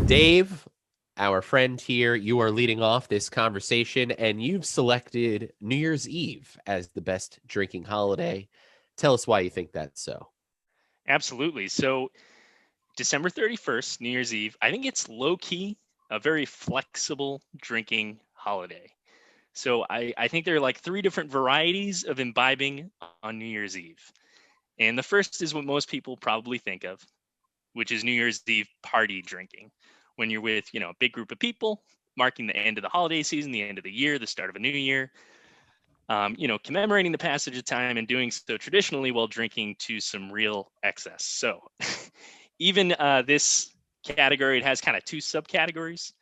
Dave, our friend here, you are leading off this conversation, and you've selected New Year's Eve as the best drinking holiday. Tell us why you think that's so. Absolutely. So December 31st, New Year's Eve, I think it's low key a very flexible drinking holiday. So I think there are like three different varieties of imbibing on New Year's Eve. And the first is what most people probably think of, which is New Year's Eve party drinking. When you're with, a big group of people, marking the end of the holiday season, the end of the year, the start of a new year, commemorating the passage of time and doing so traditionally while drinking to some real excess. So even this category, it has kind of two subcategories.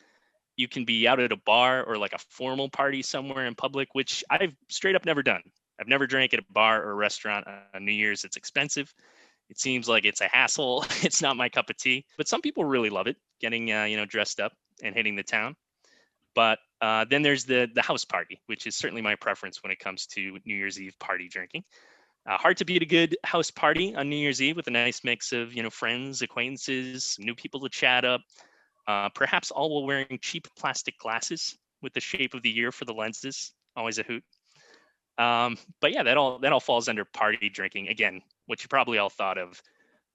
You can be out at a bar or like a formal party somewhere in public, which I've straight up never done. I've never drank at a bar or a restaurant on New Year's. It's expensive. It seems like it's a hassle. It's not my cup of tea, but some people really love it, getting dressed up and hitting the town. But then there's the house party, which is certainly my preference when it comes to New Year's Eve party drinking. Hard to beat a good house party on New Year's Eve with a nice mix of friends, acquaintances, some new people to chat up. Perhaps all while wearing cheap plastic glasses with the shape of the year for the lenses. Always a hoot. But yeah, that all falls under party drinking. Again, what you probably all thought of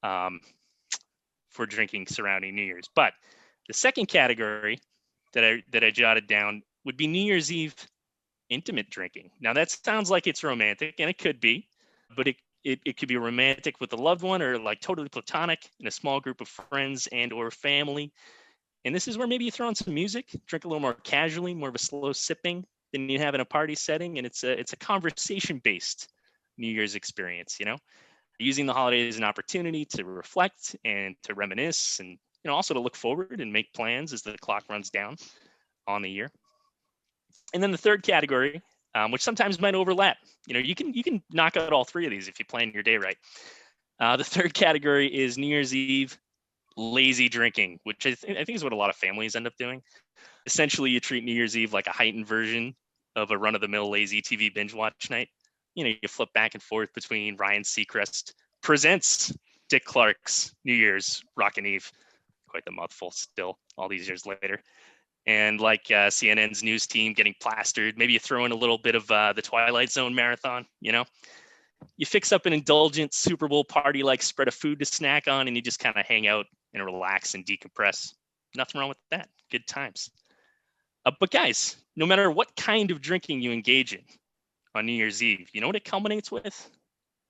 um, for drinking surrounding New Year's. But the second category that I jotted down would be New Year's Eve intimate drinking. Now that sounds like it's romantic, and it could be, but it could be romantic with a loved one or like totally platonic in a small group of friends and or family. And this is where maybe you throw on some music, drink a little more casually, more of a slow sipping than you have in a party setting, and it's a conversation based New Year's experience. Using the holiday as an opportunity to reflect and to reminisce, and also to look forward and make plans as the clock runs down on the year. And then the third category, which sometimes might overlap. You can knock out all three of these if you plan your day right. The third category is New Year's Eve lazy drinking, which I think is what a lot of families end up doing. Essentially, you treat New Year's Eve like a heightened version of a run-of-the-mill lazy TV binge watch night. You flip back and forth between Ryan Seacrest presents Dick Clark's New Year's Rockin' Eve. Quite the mouthful still, all these years later. And like CNN's news team getting plastered. Maybe you throw in a little bit of the Twilight Zone marathon. You fix up an indulgent Super Bowl party like spread of food to snack on, and you just kind of hang out and relax and decompress. Nothing wrong with that. Good times. But guys, no matter what kind of drinking you engage in on New Year's Eve, you know what it culminates with?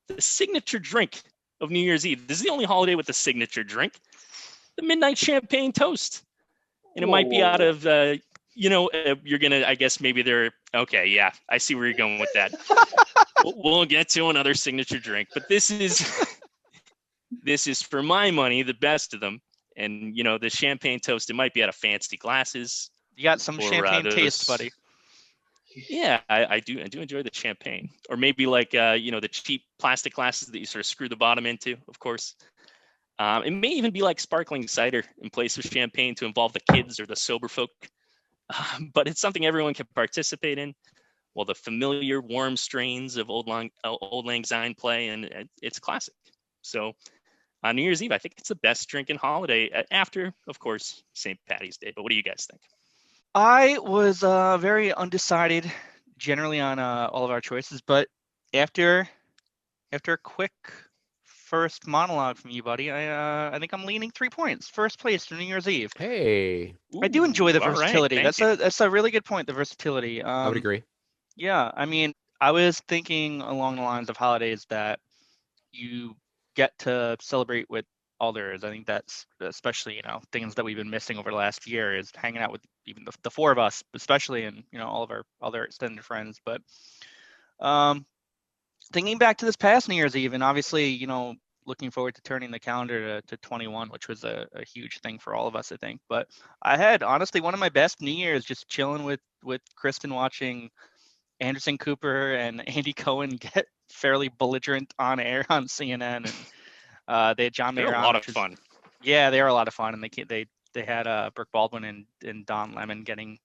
The signature drink of New Year's Eve. This is the only holiday with a signature drink, the midnight champagne toast. And it might be out of, you're going to, I guess maybe they're, okay, yeah, I see where you're going with that. We'll get to another signature drink, but this is for my money, the best of them. And, the champagne toast, it might be out of fancy glasses. You got some champagne taste, buddy. Yeah, I do enjoy the champagne. Or maybe like, the cheap plastic glasses that you sort of screw the bottom into, of course. It may even be like sparkling cider in place of champagne to involve the kids or the sober folk. But it's something everyone can participate in, while the familiar warm strains of Old Lang Syne play, and it's classic. So on New Year's Eve, I think it's the best drinking holiday after, of course, St. Patty's Day. But what do you guys think? I was very undecided generally on all of our choices, but after a quick first monologue from you, buddy, I think I'm leaning 3 points. First place for New Year's Eve. Hey. I do enjoy the All right, versatility. thank That's a really good point, the versatility. I would agree. Yeah, I mean, I was thinking along the lines of holidays that you get to celebrate with others. I think that's especially, things that we've been missing over the last year is hanging out with even the four of us, especially, and, all of our other extended friends. But thinking back to this past New Year's Eve, and obviously, looking forward to turning the calendar to 21, which was a huge thing for all of us, I think. But I had honestly one of my best New Year's just chilling with Kristen, watching Anderson Cooper and Andy Cohen get fairly belligerent on air on CNN, and they had John Mayer on. A lot of fun. Yeah, they were a lot of fun, and they had Brooke Baldwin and Don Lemon getting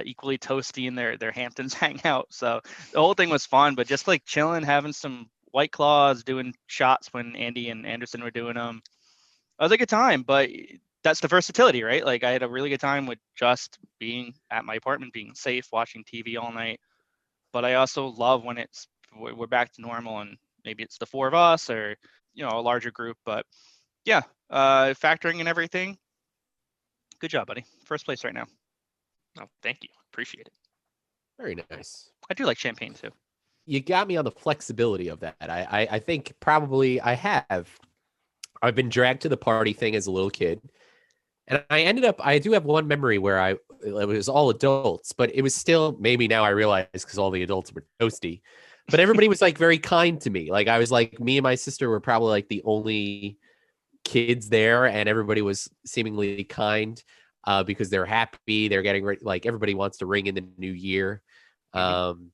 equally toasty in their Hamptons hangout. So the whole thing was fun, but just like chilling, having some White Claws, doing shots when Andy and Anderson were doing them. It was a good time, but that's the versatility, right? Like I had a really good time with just being at my apartment, being safe, watching TV all night. But I also love when we're back to normal and maybe it's the 4 of us or, a larger group. But yeah, factoring in everything. Good job, buddy. First place right now. Oh, thank you. Appreciate it. Very nice. I do like champagne too. You got me on the flexibility of that. I think probably I've been dragged to the party thing as a little kid. And I do have one memory where it was all adults, but it was still, maybe now I realize because all the adults were toasty, but everybody was like very kind to me. Like I was like, me and my sister were probably like the only kids there, and everybody was seemingly kind because they're happy. They're getting ready. Like everybody wants to ring in the new year. And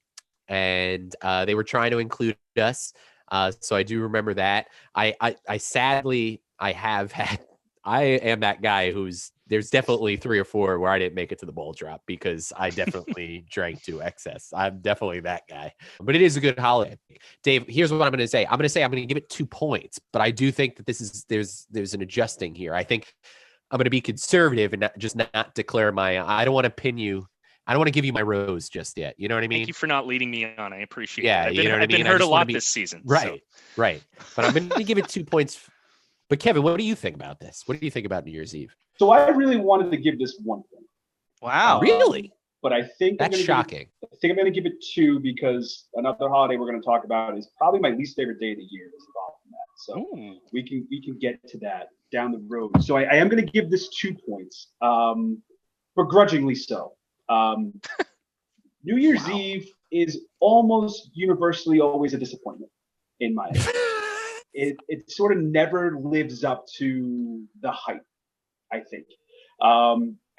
they were trying to include us. So I do remember that. I sadly, I am that guy there's definitely 3 or 4 where I didn't make it to the ball drop because I definitely drank to excess. I'm definitely that guy, but it is a good holiday. Dave, here's what I'm going to say. I'm going to give it 2 points, but I do think that there's an adjusting here. I think I'm going to be conservative and not declare I don't want to pin you. I don't want to give you my rose just yet. You know what I mean? Thank you for not leading me on. I appreciate it. I've been hurt a lot this season. Right. But I'm going to give it 2 points. But Kevin, what do you think about this? What do you think about New Year's Eve? So I really wanted to give this 1 point. Wow. Really? But I think that's shocking. I think I'm going to give it 2 because another holiday we're going to talk about is probably my least favorite day of the year is involved in that. So we can get to that down the road. So I am going to give this 2 points, begrudgingly so. New Year's Eve is almost universally always a disappointment in my opinion. It sort of never lives up to the hype, I think.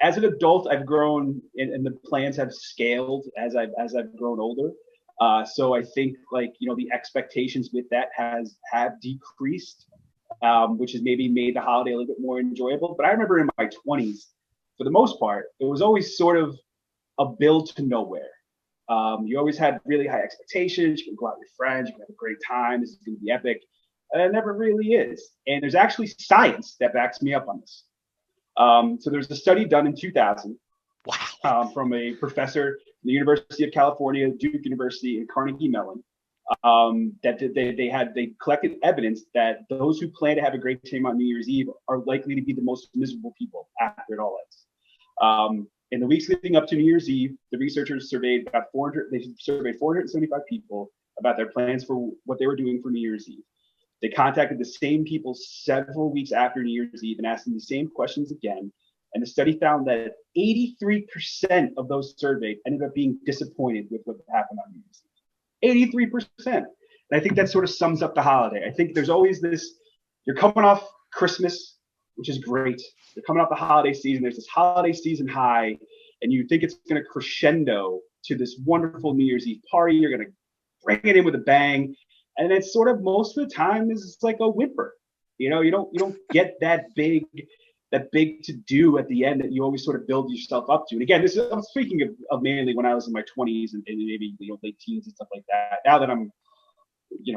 As an adult, I've grown and the plans have scaled as I've grown older. So I think the expectations with that have decreased, which has maybe made the holiday a little bit more enjoyable. But I remember in my 20s, for the most part, it was always sort of a build to nowhere. You always had really high expectations. You can go out with your friends. You can have a great time. This is going to be epic. And it never really is. And there's actually science that backs me up on this. So there's a study done in 2000 from a professor at the University of California, Duke University, and Carnegie Mellon, that they collected evidence that those who plan to have a great time on New Year's Eve are likely to be the most miserable people after it all ends. In the weeks leading up to New Year's Eve, the researchers surveyed 475 people about their plans for what they were doing for New Year's Eve. They contacted the same people several weeks after New Year's Eve and asked them the same questions again. And the study found that 83% of those surveyed ended up being disappointed with what happened on New Year's Eve. 83%. And I think that sort of sums up the holiday. I think there's always this, you're coming off Christmas, which is great. You're coming off the holiday season. There's this holiday season high, and you think it's going to crescendo to this wonderful New Year's Eve party. You're going to bring it in with a bang. And it's sort of most of the time is like a whimper. You don't get that big to do at the end that you always sort of build yourself up to. And again, I'm speaking of mainly when I was in my 20s and maybe late teens and stuff like that. Now that I'm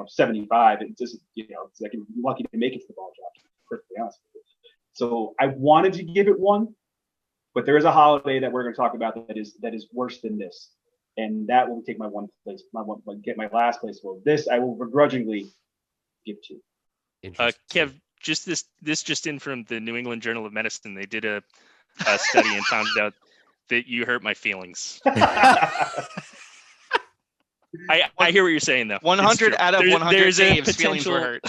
75, it just it's like I'm lucky to make it to the ball drop, to be perfectly honest with you. So I wanted to give it 1, but there is a holiday that we're going to talk about that is worse than this. And that will take my 1 place, get my last place. Well, this I will begrudgingly give 2. Kev, this just in from the New England Journal of Medicine. They did a study and found out that you hurt my feelings. I hear what you're saying though. 100 out of 100 Dave's feelings were hurt.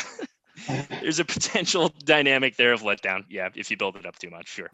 There's a potential dynamic there of letdown. Yeah, if you build it up too much, sure.